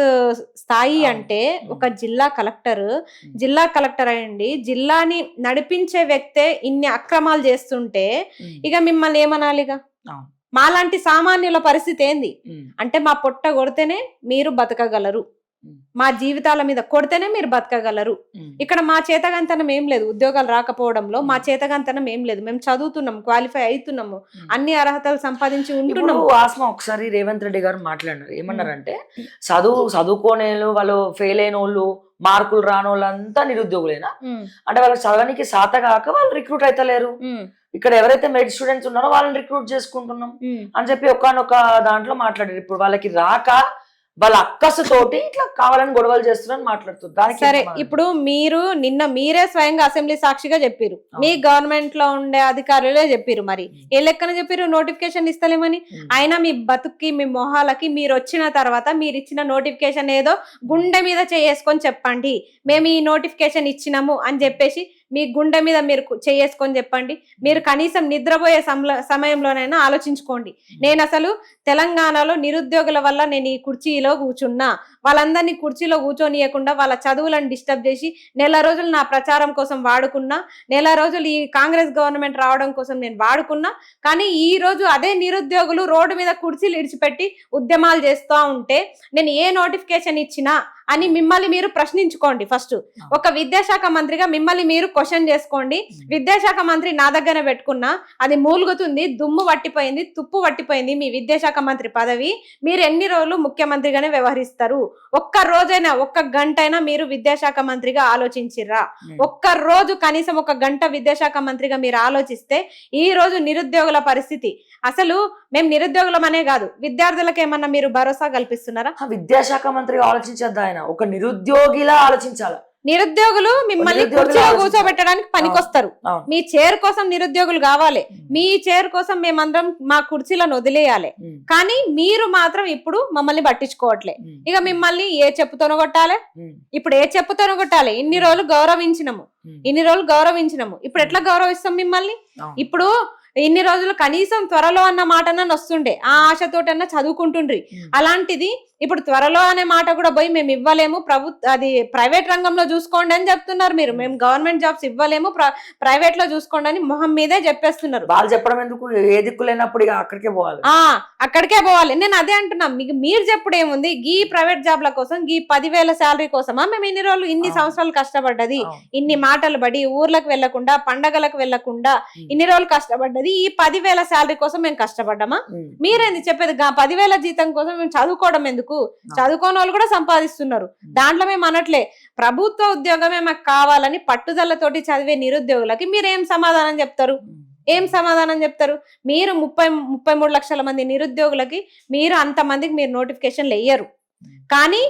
స్థాయి అంటే ఒక జిల్లా కలెక్టర్ అయ్యండి జిల్లాని నడిపించే వ్యక్తే ఇన్ని అక్రమాలు చేస్తుంటే ఇక మిమ్మల్ని ఏమనాలిగా? మాలాంటి సామాన్యుల పరిస్థితి ఏంది అంటే, మా పొట్ట కొడితేనే మీరు బతకగలరు, మా జీవితాల మీద కొడితేనే మీరు బతకగలరు. ఇక్కడ మా చేతగంతనం ఏం లేదు, ఉద్యోగాలు రాకపోవడంలో మా చేతగంతనం ఏం లేదు. మేము చదువుతున్నాము, క్వాలిఫై అవుతున్నాము, అన్ని అర్హతలు సంపాదించి ఉంటున్నాము. ఆస్మా ఒకసారి రేవంత్ రెడ్డి గారు మాట్లాడినారు, ఏమన్నారంటే చదువుకోనే వాళ్ళు ఫెయిల్ అయిన వాళ్ళు, మార్కులు రాని వాళ్ళంతా నిరుద్యోగులేనా అంటే వాళ్ళకి చదవడానికి సాత కాక వాళ్ళు రిక్రూట్ అవుతలేరు, ఇక్కడ ఎవరైతే మెరిట్ స్టూడెంట్స్ ఉన్నారో వాళ్ళని రిక్రూట్ చేసుకుంటున్నాం అని చెప్పి ఒకనొక దాంట్లో మాట్లాడారు. ఇప్పుడు వాళ్ళకి రాక వాళ్ళ అక్కసుతోటి ఇట్లా కావాలని గొడవలు చేస్తున్నారని మాట్లాడుతున్నారు. సరే, ఇప్పుడు మీరే స్వయంగా అసెంబ్లీ సాక్షిగా చెప్పారు, మీ గవర్నమెంట్ లో ఉండే అధికారులే చెప్పారు, మరి ఏ లెక్కన చెప్పారు నోటిఫికేషన్ ఇస్తలేమని? అయినా మీ బతుక్కి మీ మొహాలకి మీరు వచ్చిన తర్వాత మీరు ఇచ్చిన నోటిఫికేషన్ ఏదో గుండె మీద చేసుకొని చెప్పండి, మేము ఈ నోటిఫికేషన్ ఇచ్చినాము అని చెప్పేసి మీ గుండె మీద మీరు చేసుకొని చెప్పండి. మీరు కనీసం నిద్రపోయే సమయంలోనైనా ఆలోచించుకోండి. నేను అసలు తెలంగాణలో నిరుద్యోగుల వల్ల నేను ఈ కుర్చీలో కూర్చున్నా, వాళ్ళందరినీ కుర్చీలో కూర్చోనియకుండా వాళ్ళ చదువులను డిస్టర్బ్ చేసి నెల రోజులు నా ప్రచారం కోసం వాడుకున్నా, నెల రోజులు ఈ కాంగ్రెస్ గవర్నమెంట్ రావడం కోసం నేను వాడుకున్నా. కానీ ఈ రోజు అదే నిరుద్యోగులు రోడ్డు మీద కుర్చీలు ఇడిచిపెట్టి ఉద్యమాలు చేస్తూ ఉంటే నేను ఏ నోటిఫికేషన్ ఇచ్చినా అని మిమ్మల్ని మీరు ప్రశ్నించుకోండి. ఫస్ట్ ఒక విద్యాశాఖ మంత్రిగా మిమ్మల్ని మీరు క్వశ్చన్ చేసుకోండి. విద్యాశాఖ మంత్రి నా దగ్గర పెట్టుకున్నా అది మూలుగుతుంది, దుమ్ము పట్టిపోయింది, తుప్పు పట్టిపోయింది మీ విద్యాశాఖ మంత్రి పదవి. మీరు ఎన్ని రోజులు ముఖ్యమంత్రిగానే వ్యవహరిస్తారు? ఒక్క రోజైనా, ఒక్క గంటైనా మీరు విద్యాశాఖ మంత్రిగా ఆలోచించిర్రా? ఒక్క రోజు కనీసం 1 గంట విద్యాశాఖ మంత్రిగా మీరు ఆలోచిస్తే ఈ రోజు నిరుద్యోగుల పరిస్థితి, అసలు మేము నిరుద్యోగులం అనే కాదు విద్యార్థులకు ఏమన్నా మీరు భరోసా కల్పిస్తున్నారా? విద్యాశాఖ మంత్రిగా ఆలోచించద్దు, ఆయన ఒక నిరుద్యోగిలా ఆలోచించాలి. నిరుద్యోగులు మిమ్మల్ని కుర్చీలో కూర్చోబెట్టడానికి పనికొస్తారు. మీ చైర్ కోసం నిరుద్యోగులు కావాలి, మీ చైర్ కోసం మేమందరం మా కుర్చీలను వదిలేయాలి. కానీ మీరు మాత్రం ఇప్పుడు మమ్మల్ని పట్టించుకోవట్లే. ఇక మిమ్మల్ని ఏ చెప్పుతోనో కొట్టాలి, ఇప్పుడు ఏ చెప్పుతోనో కొట్టాలి. ఇన్ని రోజులు గౌరవించినము, ఇప్పుడు ఎట్లా గౌరవిస్తాం మిమ్మల్ని? ఇప్పుడు ఇన్ని రోజులు కనీసం త్వరలో అన్న మాటన వస్తుండే, ఆ ఆశతోటన్నా చదువుకుంటుండ్రి. అలాంటిది ఇప్పుడు త్వరలో అనే మాట కూడా పోయి మేము ఇవ్వలేము, అది ప్రైవేట్ రంగంలో చూసుకోండి అని చెప్తున్నారు మీరు. మేము గవర్నమెంట్ జాబ్స్ ఇవ్వలేము, ప్రైవేట్ లో చూసుకోండి అని మొహం మీదే చెప్పేస్తున్నారు. వాళ్ళు చెప్పడం ఎందుకు, ఏ దిక్కు లేనప్పుడు ఇక అక్కడికే పోవాలి. అక్కడికే పోవాలి. నేను అదే అంటున్నా, మీకు మీరు చెప్పుడు ఏముంది, గీ ప్రైవేట్ జాబ్ల కోసం గీ 10,000 శాలరీ కోసమా మేము ఇన్ని రోజులు ఇన్ని సంవత్సరాలు కష్టపడ్డది, ఇన్ని మాటలు పడి ఊర్లకు వెళ్లకుండా పండగలకు వెళ్లకుండా ఇన్ని రోజులు కష్టపడ్డది ఈ 10,000 శాలరీ కోసం మేము కష్టపడ్డామా? మీరేంది చెప్పేది? 10,000 జీతం కోసం మేము చదువుకోవడం ఎందుకు? చదువుకోని వాళ్ళు కూడా సంపాదిస్తున్నారు, దాంట్లో మేము అనట్లే. ప్రభుత్వ ఉద్యోగమే మాకు కావాలని పట్టుదలతోటి చదివే నిరుద్యోగులకి మీరేం సమాధానం చెప్తారు? ఏం సమాధానం చెప్తారు? మీరు 33 లక్షల మంది నిరుద్యోగులకి మీరు అంతమందికి మీరు నోటిఫికేషన్లు వేయరు. కానీ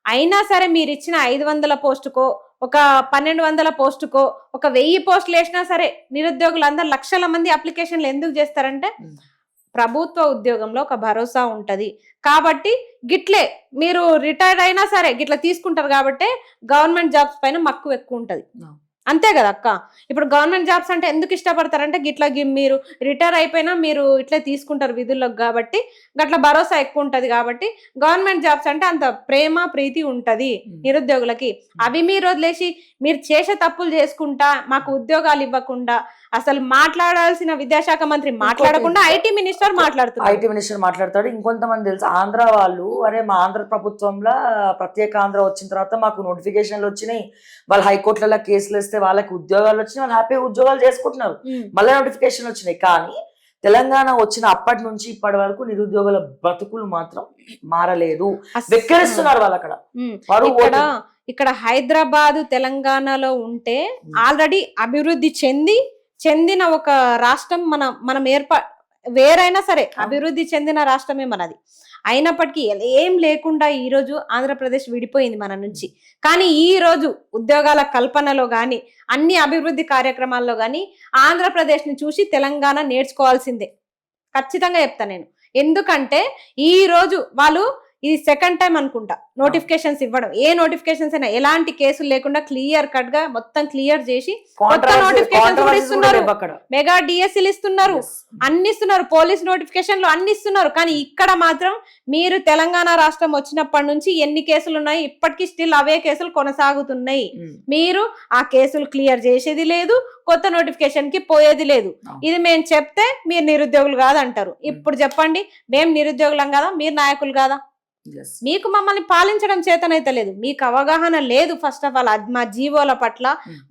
అయినా సరే మీరు ఇచ్చిన 500 పోస్టుకో ఒక 1200 పోస్టుకో ఒక 1000 పోస్టులు వేసినా సరే నిరుద్యోగులందరూ లక్షల మంది అప్లికేషన్లు ఎందుకు చేస్తారంటే ప్రభుత్వ ఉద్యోగంలో ఒక భరోసా ఉంటది కాబట్టి. గిట్లే మీరు రిటైర్డ్ అయినా సరే గిట్లా తీసుకుంటారు కాబట్టి గవర్నమెంట్ జాబ్స్ పైన మక్కువ ఎక్కువ ఉంటది. అంతే కదా అక్క? ఇప్పుడు గవర్నమెంట్ జాబ్స్ అంటే ఎందుకు ఇష్టపడతారంటే గిట్లా మీరు రిటైర్ అయిపోయినా మీరు ఇట్లే తీసుకుంటారు విధుల్లోకి కాబట్టి, గట్ల భరోసా ఎక్కువ ఉంటది కాబట్టి గవర్నమెంట్ జాబ్స్ అంటే అంత ప్రేమ ప్రీతి ఉంటది నిరుద్యోగులకి. అవి మీరు వదిలేసి మీరు చేసే తప్పులు చేసుకుంటా మాకు ఉద్యోగాలు ఇవ్వకుండా అసలు మాట్లాడాల్సిన విద్యాశాఖ మంత్రి మాట్లాడకుండా ఐటీ మినిస్టర్ మాట్లాడతాడు. ఇంకొంతమంది తెలుసు ఆంధ్ర వాళ్ళు, అరే మా ఆంధ్ర ప్రభుత్వంలో ప్రత్యేక ఆంధ్ర వచ్చిన తర్వాత మాకు నోటిఫికేషన్లు వచ్చినాయి, వాళ్ళు హైకోర్టులలో కేసులు వేస్తే వాళ్ళకి ఉద్యోగాలు వచ్చినాయి, వాళ్ళు హ్యాపీగా ఉద్యోగాలు చేసుకుంటున్నారు, మళ్ళీ నోటిఫికేషన్ వచ్చినాయి. కానీ తెలంగాణ వచ్చిన అప్పటి నుంచి ఇప్పటి వరకు నిరుద్యోగుల బతుకులు మాత్రం మారలేదు, వెక్కిరిస్తున్నారు వాళ్ళు. అక్కడ ఇక్కడ హైదరాబాద్ తెలంగాణలో ఉంటే ఆల్రెడీ అభివృద్ధి చెందిన ఒక రాష్ట్రం మనం వేరైనా సరే అభివృద్ధి చెందిన రాష్ట్రమే మనది. అయినప్పటికీ ఏం లేకుండా ఈ రోజు ఆంధ్రప్రదేశ్ విడిపోయింది మన నుంచి. కానీ ఈ రోజు ఉద్యోగాల కల్పనలో గాని అన్ని అభివృద్ధి కార్యక్రమాల్లో గాని ఆంధ్రప్రదేశ్ ని చూసి తెలంగాణ నేర్చుకోవాల్సిందే, ఖచ్చితంగా చెప్తా నేను. ఎందుకంటే ఈ రోజు వాళ్ళు ఇది సెకండ్ టైం అనుకుంటా నోటిఫికేషన్స్ ఇవ్వడం. ఏ నోటిఫికేషన్స్ అయినా ఎలాంటి కేసులు లేకుండా క్లియర్ కట్ గా మొత్తం క్లియర్ చేసి కొత్త నోటిఫికేషన్స్ ఇస్తున్నారు, మెగా డిఎస్సీలు ఇస్తున్నారు, అన్ని ఇస్తున్నారు, పోలీస్ నోటిఫికేషన్లు అన్ని ఇస్తున్నారు. కానీ ఇక్కడ మాత్రం మీరు తెలంగాణ రాష్ట్రం వచ్చినప్పటి నుంచి ఎన్ని కేసులు ఉన్నాయి, ఇప్పటికీ స్టిల్ అవే కేసులు కొనసాగుతున్నాయి. మీరు ఆ కేసులు క్లియర్ చేసేది లేదు, కొత్త నోటిఫికేషన్ కి పోయేది లేదు. ఇది మేము చెప్తే మీరు నిరుద్యోగులు కాదంటారు. ఇప్పుడు చెప్పండి, మేము నిరుద్యోగులం కాదా, మీరు నాయకులు కాదా? మీకు మమ్మల్ని పాలించడం చేతనైతే లేదు, మీకు అవగాహన లేదు. ఫస్ట్ ఆఫ్ ఆల్ మా జీవోల పట్ల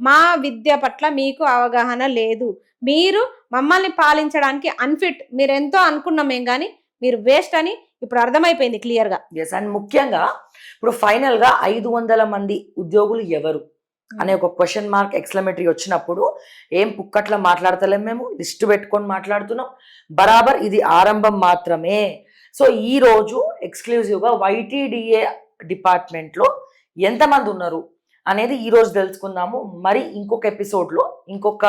మా విద్య పట్ల మీకు అవగాహన లేదు. మీరు మమ్మల్ని పాలించడానికి అన్ఫిట్. మీరు ఎంతో అనుకున్నామేం కానీ మీరు వేస్ట్ అని ఇప్పుడు అర్థమైపోయింది క్లియర్ గా. అండ్ ముఖ్యంగా ఇప్పుడు ఫైనల్ గా 500 మంది ఉద్యోగులు ఎవరు అనే ఒక క్వశ్చన్ మార్క్ ఎక్స్క్లమేటరీ వచ్చినప్పుడు ఏం పుక్కట్లా మాట్లాడతలేం, మేము లిస్ట్ పెట్టుకొని మాట్లాడుతున్నాం. బరాబర్ ఇది ఆరంభం మాత్రమే. సో ఈ రోజు ఎక్స్క్లూజివ్ గా YTDA డిపార్ట్మెంట్ లో ఎంతమంది ఉన్నారు అనేది ఈ రోజు తెలుసుకుందాము. మరి ఇంకొక ఎపిసోడ్ లో ఇంకొక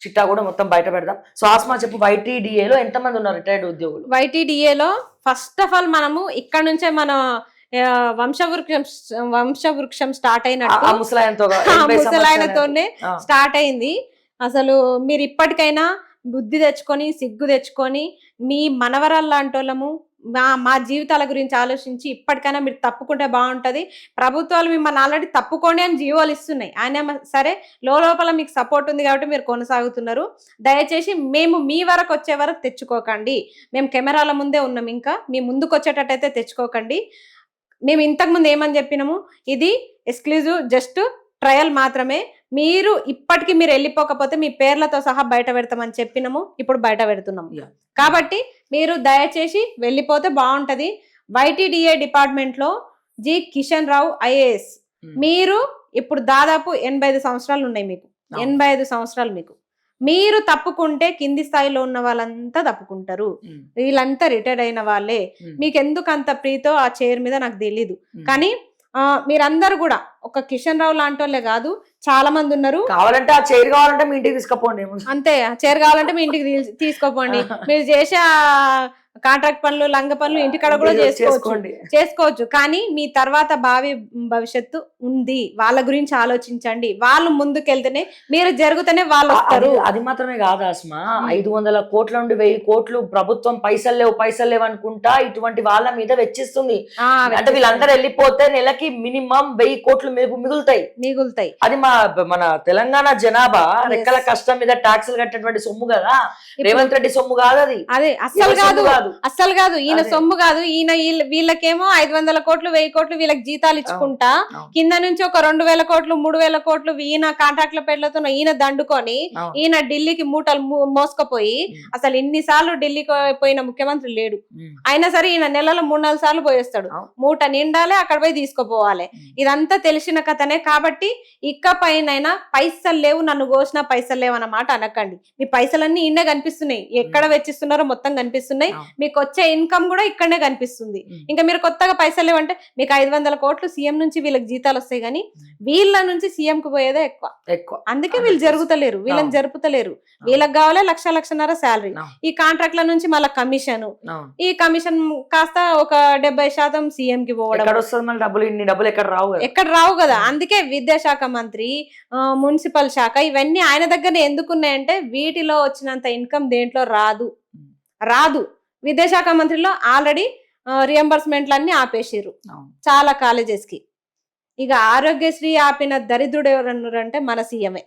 చిట్టా కూడా మొత్తం బయట పెడదాం. సో ఆస్మా చెప్పు, YTDA లో ఎంతమంది ఉన్నారు రిటైర్డ్ ఉద్యోగులు? YTDA లో ఫస్ట్ ఆఫ్ ఆల్ మనము ఇక్కడ నుంచే మన వంశవృక్షం స్టార్ట్ అయినట్టు ముసలాయనతోనే స్టార్ట్ అయింది. అసలు మీరు ఇప్పటికైనా బుద్ధి తెచ్చుకొని సిగ్గు తెచ్చుకొని మీ మనవరాలు లాంటి వాళ్ళము మా జీవితాల గురించి ఆలోచించి ఇప్పటికైనా మీరు తప్పుకుంటే బాగుంటది. ప్రభుత్వాలు మిమ్మల్ని ఆల్రెడీ తప్పుకోండి అని జీవోలు ఇస్తున్నాయి, ఆయన సరే లోపల మీకు సపోర్ట్ ఉంది కాబట్టి మీరు కొనసాగుతున్నారు. దయచేసి మేము మీ వరకు వచ్చే వరకు తెచ్చుకోకండి. మేము కెమెరాల ముందే ఉన్నాం, ఇంకా మీ ముందుకు వచ్చేటట్టయితే తెచ్చుకోకండి. మేము ఇంతకుముందు ఏమని చెప్పినాము, ఇది ఎక్స్క్లూజివ్ జస్ట్ ట్రయల్ మాత్రమే. మీరు ఇప్పటికి మీరు వెళ్ళిపోకపోతే మీ పేర్లతో సహా బయట పెడతామని చెప్పినాము, ఇప్పుడు బయట పెడుతున్నాము. కాబట్టి మీరు దయచేసి వెళ్ళిపోతే బాగుంటది. YTDA డిపార్ట్మెంట్ లో జి కిషన్ రావు IAS. మీరు ఇప్పుడు దాదాపు 85 సంవత్సరాలు ఉన్నాయి మీకు, 85 సంవత్సరాలు మీకు. మీరు తప్పుకుంటే కింది స్థాయిలో ఉన్న వాళ్ళంతా తప్పుకుంటారు. వీళ్ళంతా రిటైర్డ్ అయిన వాళ్ళే. మీకు ఎందుకు అంత ప్రీతో ఆ చైర్ మీద నాకు తెలీదు. కానీ మీరందరూ కూడా ఒక కిషన్ రావు లాంటి వాళ్ళే కాదు, చాలా మంది ఉన్నారు. కావాలంటే ఆ చైర్ కావాలంటే మీ ఇంటికి తీసుకోపోండి, అంతే. చైర్ కావాలంటే మీ ఇంటికి తీసుకోపోండి. మీరు చేసే కాంట్రాక్ట్ పనులు, లంగ పనులు ఇంటికాడ కూడా చేసుకోవచ్చు. కానీ మీ తర్వాత భవిష్యత్తు ఉంది, వాళ్ళ గురించి ఆలోచించండి. వాళ్ళు ముందుకెళ్తేనే మీరు జరుగుతూనే వాళ్ళు వస్తారు. అది మాత్రమే కాదు ఆస్మా, 500 కోట్ల నుండి 1000 కోట్లు ప్రభుత్వం పైసలు లేవు అనుకుంటా ఇటువంటి వాళ్ళ మీద వెచ్చిస్తుంది. అంటే వీళ్ళందరూ వెళ్ళిపోతే నెలకి మినిమం 1000 కోట్లు మిగులుతాయి. అది మన తెలంగాణ జనాభా రెక్కల కష్టం మీద ట్యాక్సులు కట్టేటువంటి సొమ్ము కదా, రేవంత్ రెడ్డి సొమ్ము కాదు అది. అదే అస్సలు కాదు ఈయన సొమ్ము కాదు. ఈయన వీళ్ళకేమో 500 కోట్లు 1000 కోట్లు వీళ్ళకి జీతాలు ఇచ్చుకుంటా, కింద నుంచి ఒక 2000 కోట్లు 3000 కోట్లు ఈయన కాంట్రాక్ట్ల పేర్లతో ఈయన దండుకొని ఈయన ఢిల్లీకి మూటలు మోసుకపోయి, అసలు ఇన్నిసార్లు ఢిల్లీకి పోయిన ముఖ్యమంత్రి లేడు. అయినా సరే ఈయన నెలలో 3-4 సార్లు పోయేస్తాడు. మూట నిండాలి, అక్కడ పోయి తీసుకుపోవాలి. ఇదంతా తెలిసిన కథనే. కాబట్టి ఇకపైనైనా పైసలు లేవు, నన్ను కోసిన పైసలు లేవు అన్నమాట అనకండి. మీ పైసలన్నీ ఇన్నే కనిపిస్తున్నాయి, ఎక్కడ వెచ్చిస్తున్నారో మొత్తం కనిపిస్తున్నాయి. మీకు వచ్చే ఇన్కమ్ కూడా ఇక్కడనే కనిపిస్తుంది. ఇంకా మీరు కొత్తగా పైసలు లేవంటే మీకు 500 కోట్లు సీఎం నుంచి వీళ్ళకి జీతాలు వస్తాయి, కానీ వీళ్ళ నుంచి సీఎం కు పోయేదే ఎక్కువ. అందుకే వీళ్ళు జరుగుతలేరు, వీళ్ళని జరుపుతలేరు. వీళ్ళకి కావాలి 1-1.5 శాలరీ, ఈ కాంట్రాక్ట్ల నుంచి మళ్ళీ కమిషన్, ఈ కమిషన్ కాస్త ఒక 70% సీఎం కి పోవడం, ఎక్కడ రావు కదా. అందుకే విద్యాశాఖ మంత్రి, మున్సిపల్ శాఖ ఇవన్నీ ఆయన దగ్గరనే ఎందుకున్నాయంటే వీటిలో వచ్చినంత ఇన్కమ్ దేంట్లో రాదు. విద్యాశాఖ మంత్రిలో ఆల్రెడీ రియంబర్స్మెంట్లన్నీ ఆపేసారు చాలా కాలేజెస్ కి. ఇక ఆరోగ్యశ్రీ ఆపిన దరిద్రుడు ఎవరన్నారంటే మన సీఎంఏ.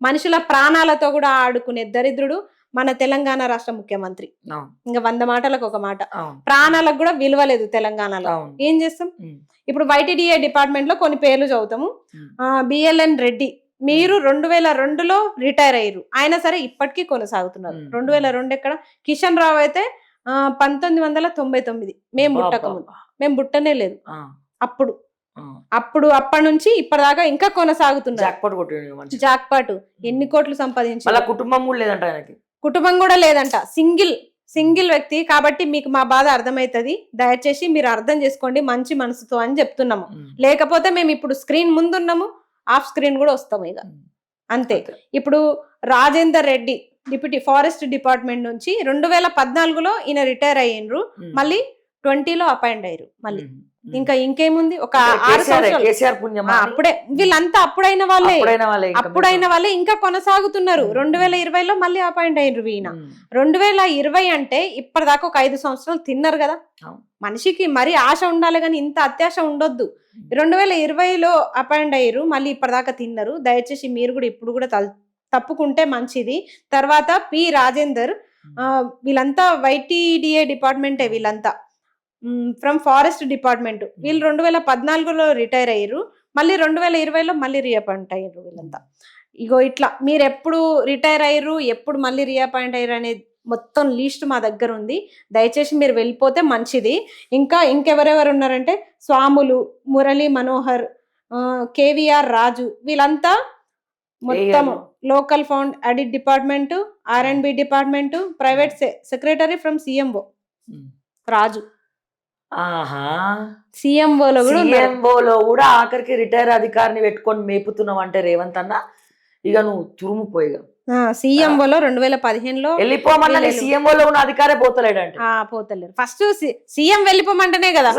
మనుషుల ప్రాణాలతో కూడా ఆడుకునే దరిద్రుడు మన తెలంగాణ రాష్ట్ర ముఖ్యమంత్రి. ఇంకా 100 మాటలకు ఒక మాట, ప్రాణాలకు కూడా విలువలేదు తెలంగాణలో. ఏం చేస్తాం? ఇప్పుడు YTDA డిపార్ట్మెంట్ లో కొన్ని పేర్లు చదువుతాము. BLN రెడ్డి, మీరు 2002లో రిటైర్ అయ్యారు, అయినా సరే ఇప్పటికీ కొనసాగుతున్నారు. 2002 ఎక్కడ? కిషన్ రావు అయితే 1999 మేము పుట్టనే లేదు అప్పటి నుంచి ఇప్పటిదాకా ఇంకా కొనసాగుతున్నారు. జాక్పాట్ ఎన్ని కోట్లు సంపాదించారు. కుటుంబం కూడా లేదంట, సింగిల్ వ్యక్తి. కాబట్టి మీకు మా బాధ అర్థమవుతుంది, దయచేసి మీరు అర్థం చేసుకోండి మంచి మనసుతో అని చెప్తున్నాము. లేకపోతే మేము ఇప్పుడు స్క్రీన్ ముందున్నాము, ఆఫ్ స్క్రీన్ కూడా వస్తాము ఇక అంతే. ఇప్పుడు Rajender Reddy deputy forest department నుంచి 2014లో ఈయన రిటైర్ అయ్యిండ్రు, మళ్ళీ 20లో అపాయింట్ అయ్యారు. మళ్ళీ ఇంకేముంది, ఒక 6 సంవత్సరాలు అప్పుడే. వీళ్ళంతా అప్పుడైన వాళ్ళే ఇంకా కొనసాగుతున్నారు. 2020లో మళ్ళీ అపాయింట్ అయ్యారు ఈయన. 2020 అంటే ఇప్పటిదాకా ఒక 5 సంవత్సరాలు తిన్నారు కదా. మనిషికి మరీ ఆశ ఉండాలి కానీ ఇంత అత్యాశ ఉండొద్దు. 2020లో అపాయింట్ అయ్యారు, మళ్ళీ ఇప్పటిదాకా తిన్నారు. దయచేసి మీరు కూడా ఇప్పుడు కూడా తప్పుకుంటే మంచిది. తర్వాత పి రాజేందర్, వీళ్ళంతా YTDA డిపార్ట్మెంటే, వీళ్ళంతా ఫ్రమ్ ఫారెస్ట్ డిపార్ట్మెంట్. వీళ్ళు 2014లో రిటైర్ అయ్యారు, మళ్ళీ 2020లో మళ్ళీ రీఅపాయింట్ అయ్యారు. వీళ్ళంతా ఇగో ఇట్లా మీరు ఎప్పుడు రిటైర్ అయ్యారు, ఎప్పుడు మళ్ళీ రీఅపాయింట్ అయ్యారు అనేది మొత్తం లీస్ట్ మా దగ్గర ఉంది. దయచేసి మీరు వెళ్ళిపోతే మంచిది. ఇంకెవరెవరు ఉన్నారంటే స్వాములు, మురళీ మనోహర్, KVR రాజు, వీళ్ళంతా మొత్తం local found audit department, R&B department, private secretary from CMO రాజు. CMOలో కూడా ఆఖరికి రిటైర్ అధికారిని పెట్టుకొని మేపుతున్నావు అంటే రేవంత్ అన్న ఇక నువ్వు తురుముపోయిగా. CMOలో 2015లో వెళ్ళిపోమన్నా CMOలో ఉన్న అధికారే పోతలేడంటే పోతలేరు. ఫస్ట్ సీఎం వెళ్ళిపోమంటేనే కదా,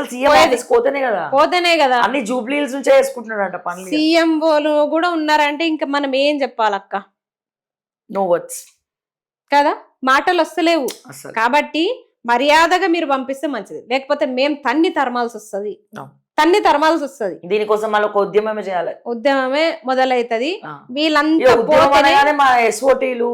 పోతేనే కదా అన్ని జూబ్లీహిల్స్ నుంచే చేసుకుంటున్నాడంట పనులు. CMOలు కూడా ఉన్నారంటే ఇంకా మనం ఏం చెప్పాలక్క, నో వర్డ్స్ కదా, మాటలు వస్తలేవు. కాబట్టి మర్యాదగా మీరు పంపిస్తే మంచిది, లేకపోతే మేము తన్ని తరమాల్సి వస్తుంది. దీనికోసం మళ్ళీ ఒక ఉద్యమమే చేయాలి, ఉద్యమమే మొదలైతది. వీళ్ళంతా మా SOTలు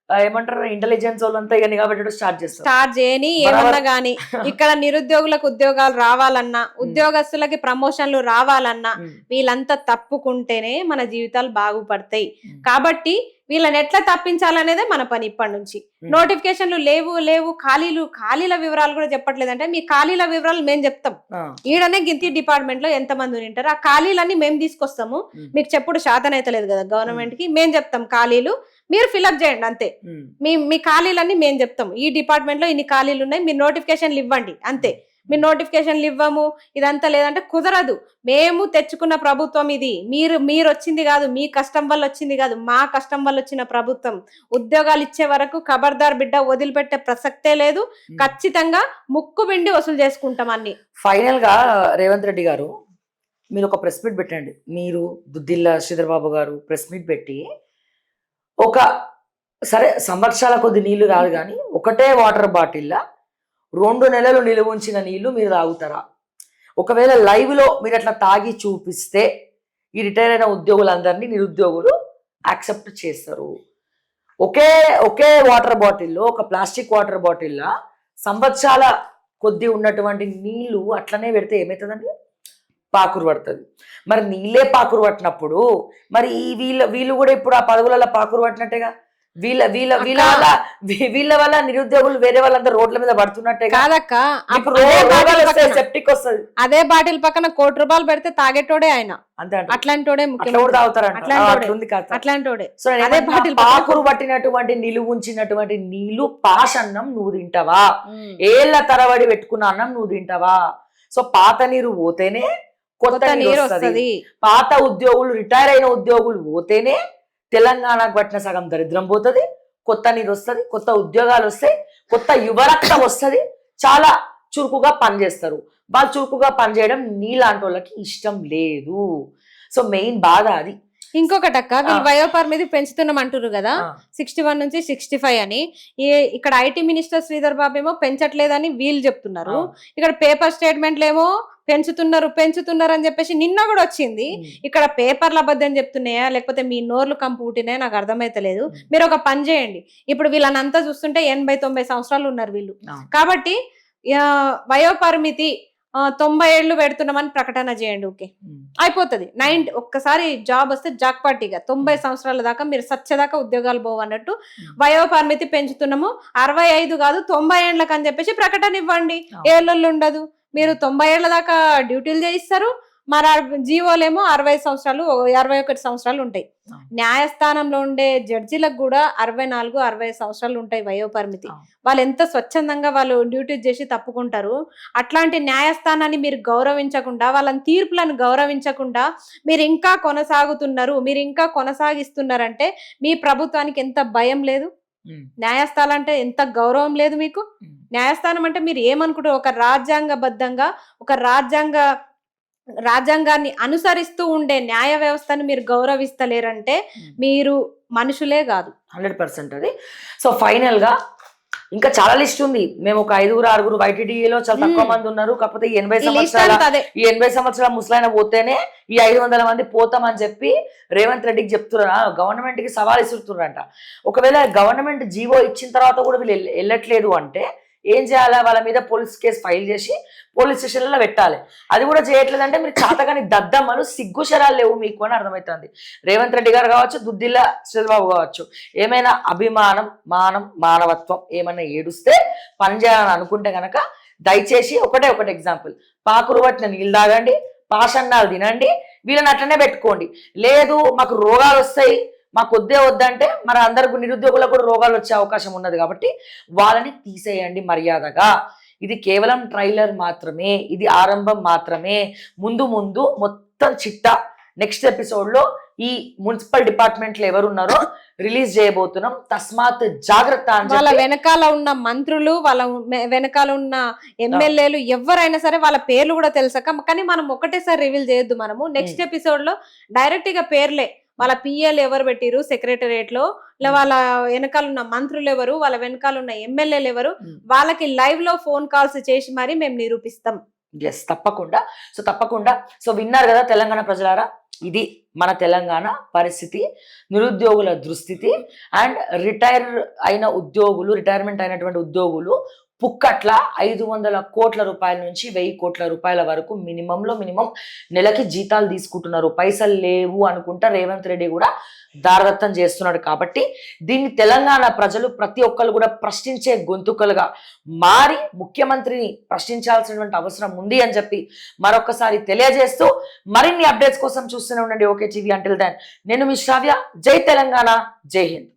ఏమంటారు ఇంటెలిజెన్స్ వాళ్ళంతా ఇక నిఘా పెట్టడం స్టార్ట్ చేయని ఏమన్నా గానీ ఇక్కడ నిరుద్యోగులకు ఉద్యోగాలు రావాలన్నా, ఉద్యోగస్తులకి ప్రమోషన్లు రావాలన్నా వీళ్ళంతా తప్పుకుంటేనే మన జీవితాలు బాగుపడతాయి. కాబట్టి వీళ్ళని ఎట్లా తప్పించాలనేదే మన పని. ఇప్పటి నుంచి నోటిఫికేషన్లు లేవు, ఖాళీల వివరాలు కూడా చెప్పట్లేదంటే మీ ఖాళీల వివరాలు మేము చెప్తాం. ఈడనే గింతి డిపార్ట్మెంట్ లో ఎంతమంది ఉంటారు, ఆ ఖాళీలన్నీ మేము తీసుకొస్తాము. మీకు చెప్పుడు శాతం అయితే లేదు కదా గవర్నమెంట్ కి, మేము చెప్తాం ఖాళీలు, మీరు ఫిల్అప్ చేయండి అంతే. మీ ఖాళీలన్నీ మేము చెప్తాం, ఈ డిపార్ట్మెంట్ లో ఇన్ని ఖాళీలు ఉన్నాయి, మీరు నోటిఫికేషన్లు ఇవ్వండి అంతే. మీరు నోటిఫికేషన్లు ఇవ్వము ఇదంతా లేదంటే కుదరదు. మేము తెచ్చుకున్న ప్రభుత్వం ఇది, మీరు వచ్చింది కాదు, మీ కష్టం వల్ల వచ్చింది కాదు, మా కష్టం వల్ల వచ్చిన ప్రభుత్వం. ఉద్యోగాలు ఇచ్చే వరకు ఖబర్దార్ బిడ్డ వదిలిపెట్టే ప్రసక్తే లేదు. ఖచ్చితంగా ముక్కు పిండి వసూలు చేసుకుంటాం అన్ని. ఫైనల్ గా రేవంత్ రెడ్డి గారు మీరు ఒక ప్రెస్ మీట్ పెట్టండి. మీరు దుద్దిల్ల శ్రీధర్ బాబు గారు ప్రెస్ మీట్ పెట్టి ఒక సరే సంవత్సరాల కొద్ది నీళ్లు కాదు కానీ ఒకటే వాటర్ బాటిల్లా 2 నెలలు నిలువ ఉంచిన నీళ్లు మీరు తాగుతారా? ఒకవేళ లైవ్ లో మీరు అట్లా తాగి చూపిస్తే ఈ రిటైర్ అయిన ఉద్యోగులందరినీ నిరుద్యోగులు యాక్సెప్ట్ చేస్తారు. ఒకే వాటర్ బాటిల్లో, ఒక ప్లాస్టిక్ వాటర్ బాటిల్లా సంవత్సరాల కొద్ది ఉన్నటువంటి నీళ్లు అట్లనే పెడితే ఏమవుతుందండి? పాకురు పడుతుంది. మరి నీళ్ళే పాకురు పట్టినప్పుడు మరి ఈ వీళ్ళు కూడా ఇప్పుడు ఆ పదవులలో పాకురు పట్టినట్టేగా. వీళ్ళ వల్ల నిరుద్యోగులు వేరే వాళ్ళందరూ రోడ్ల మీద పడుతున్నట్టే కాదక్క. సెప్టిక్ వస్తుంది. అదే బాటిల్ పక్కన ₹1,00,00,000 పెడితే తాగేటోడే ఆయన. అట్లాంటోడే అట్లాంటోడే. పాకురు పట్టినటువంటి నిలువ ఉంచినటువంటి నీళ్లు పాషన్నం నువ్వు తింటావా? ఏళ్ల తరబడి పెట్టుకున్న అన్నం నువ్వు తింటావా? సో పాత నీరు పోతేనే కొత్త నీరు వస్తుంది. పాత ఉద్యోగులు, రిటైర్ అయిన ఉద్యోగులు పోతేనే తెలంగాణకు పట్టిన సగం దరిద్రం పోతుంది, కొత్త నీరు వస్తుంది, కొత్త ఉద్యోగాలు వస్తాయి, కొత్త యువరక్తం వస్తుంది. చాలా చురుకుగా పనిచేస్తారు. వాళ్ళు చురుకుగా పనిచేయడం నీలాంటి వాళ్ళకి ఇష్టం లేదు. సో మెయిన్ బాధ అది. ఇంకొకటి అక్క, వీళ్ళు వయోపరిమితి పెంచుతున్నాం అంటున్నారు కదా, 61 నుంచి 65 అని. ఇక్కడ ఐటీ మినిస్టర్ శ్రీధర్ బాబు ఏమో పెంచట్లేదని వీళ్ళు చెప్తున్నారు. ఇక్కడ పేపర్ స్టేట్మెంట్లు ఏమో పెంచుతున్నారు అని చెప్పేసి నిన్న కూడా వచ్చింది. ఇక్కడ పేపర్ల అబద్ధం చెప్తున్నాయా లేకపోతే మీ నోర్లు కంపుటినాయా నాకు అర్థమైతలేదు. మీరు ఒక పని చేయండి, ఇప్పుడు వీళ్ళనంతా చూస్తుంటే 80-90 సంవత్సరాలు ఉన్నారు వీళ్ళు. కాబట్టి వయోపరిమితి 90 ఏళ్ళు పెడుతున్నామని ప్రకటన చేయండి. ఓకే, అయిపోతుంది. ఒక్కసారి జాబ్ వస్తే జాక్పాటిగా 90 సంవత్సరాల దాకా మీరు సచ్చేదాకా ఉద్యోగాలు పోవన్నట్టు వయోపరిమితి పెంచుతున్నాము, 65 కాదు 90 ఏళ్ళకి అని చెప్పేసి ప్రకటన ఇవ్వండి. ఏళ్ళు ఉండదు, మీరు 90 ఏళ్ల దాకా డ్యూటీలు చేయిస్తారు. మరి జీవోలేమో 60 సంవత్సరాలు 61 సంవత్సరాలు ఉంటాయి. న్యాయస్థానంలో ఉండే జడ్జిలకు కూడా 64-65 సంవత్సరాలు ఉంటాయి వయోపరిమితి. వాళ్ళు ఎంత స్వచ్ఛందంగా వాళ్ళు డ్యూటీ చేసి తప్పుకుంటారు. అట్లాంటి న్యాయస్థానాన్ని మీరు గౌరవించకుండా, వాళ్ళని తీర్పులను గౌరవించకుండా మీరు ఇంకా కొనసాగుతున్నారు, మీరు ఇంకా కొనసాగిస్తున్నారంటే మీ ప్రభుత్వానికి ఎంత భయం లేదు? న్యాయస్థానం అంటే ఎంత గౌరవం లేదు మీకు? న్యాయస్థానం అంటే మీరు ఏమనుకుంటారు? ఒక రాజ్యాంగబద్ధంగా ఒక రాజ్యాంగాన్ని అనుసరిస్తూ ఉండే న్యాయ వ్యవస్థను మీరు గౌరవిస్తలేరంటే మీరు మనుషులే కాదు. 100% అది. సో ఫైనల్ గా ఇంకా చాలా లిస్ట్ ఉంది. మేము ఒక 5-6 వైటీడీలో చాలా తక్కువ మంది ఉన్నారు. కాకపోతే ఈ 80 సంవత్సరాల ముసలైన పోతేనే ఈ 500 మంది పోతామని చెప్పి రేవంత్ రెడ్డికి చెప్తున్నా, గవర్నమెంట్ కి సవాల్ ఇస్తున్నారంట. ఒకవేళ గవర్నమెంట్ జీవో ఇచ్చిన తర్వాత కూడా వీళ్ళు వెళ్ళట్లేదు అంటే ఏం చేయాలి? వాళ్ళ మీద పోలీస్ కేసు ఫైల్ చేసి పోలీస్ స్టేషన్లలో పెట్టాలి. అది కూడా చేయట్లేదంటే మీరు చాతగాని దద్దమ్మలు, సిగ్గు శరాలు లేవు మీకు అని అర్థమవుతుంది. రేవంత్ రెడ్డి గారు కావచ్చు, దుద్దిల్ల శ్రీధర్బాబు కావచ్చు, ఏమైనా అభిమానం, మానం, మానవత్వం ఏమైనా ఏడుస్తే పని చేయాలని అనుకుంటే కనుక దయచేసి ఒకటే ఎగ్జాంపుల్, పాకురు పట్టిన నీళ్ళు తాగండి, పాషన్నాలు తినండి, వీళ్ళని అట్లనే పెట్టుకోండి. లేదు మాకు రోగాలు వస్తాయి, మాకు వద్దంటే మరి అందరికి నిరుద్యోగులకు కూడా రోగాలు వచ్చే అవకాశం ఉన్నది. కాబట్టి వాళ్ళని తీసేయండి మర్యాదగా. ఇది కేవలం ట్రైలర్ మాత్రమే, ఇది ఆరంభం మాత్రమే. ముందు మొత్తం చిట్టా నెక్స్ట్ ఎపిసోడ్ లో ఈ మున్సిపల్ డిపార్ట్మెంట్లు ఎవరున్నారో రిలీజ్ చేయబోతున్నాం. తస్మాత్ జాగ్రత్త. వాళ్ళ వెనకాల ఉన్న మంత్రులు, వాళ్ళ వెనకాల ఉన్న ఎమ్మెల్యేలు ఎవరైనా సరే వాళ్ళ పేర్లు కూడా తెలుసక, కానీ మనం ఒకటేసారి రివీల్ చేయొద్దు. మనము నెక్స్ట్ ఎపిసోడ్ లో డైరెక్ట్ గా పేర్లే, వాళ్ళ పిఎల్ ఎవరు పెట్టిరు సెక్రటరియట్ లో, వాళ్ళ వెనకాల ఉన్న మంత్రులు ఎవరు, వాళ్ళ వెనకాల ఉన్న ఎమ్మెల్యేలు ఎవరు, వాళ్ళకి లైవ్ లో ఫోన్ కాల్స్ చేసి మరి మేము నిరూపిస్తాం. ఎస్, తప్పకుండా. సో విన్నారు కదా తెలంగాణ ప్రజలారా, ఇది మన తెలంగాణ పరిస్థితి, నిరుద్యోగుల దుస్థితి. అండ్ రిటైర్మెంట్ అయినటువంటి ఉద్యోగులు పుక్కట్ల 500 కోట్ల రూపాయల నుంచి 1000 కోట్ల రూపాయల వరకు మినిమం నెలకి జీతాలు తీసుకుంటున్నారు. పైసలు లేవు అనుకుంటా రేవంత్ రెడ్డి కూడా దారదత్తం చేస్తున్నాడు. కాబట్టి దీన్ని తెలంగాణ ప్రజలు ప్రతి ఒక్కరు కూడా ప్రశ్నించే గొంతుకలుగా మారి ముఖ్యమంత్రిని ప్రశ్నించాల్సినటువంటి అవసరం ఉంది అని చెప్పి మరొకసారి తెలియజేస్తూ మరిన్ని అప్డేట్స్ కోసం చూస్తూనే ఉండండి ఓకే టీవీ. అంటిల్ దెన్ నేను మీ శ్రావ్య. జై తెలంగాణ, జై హింద్.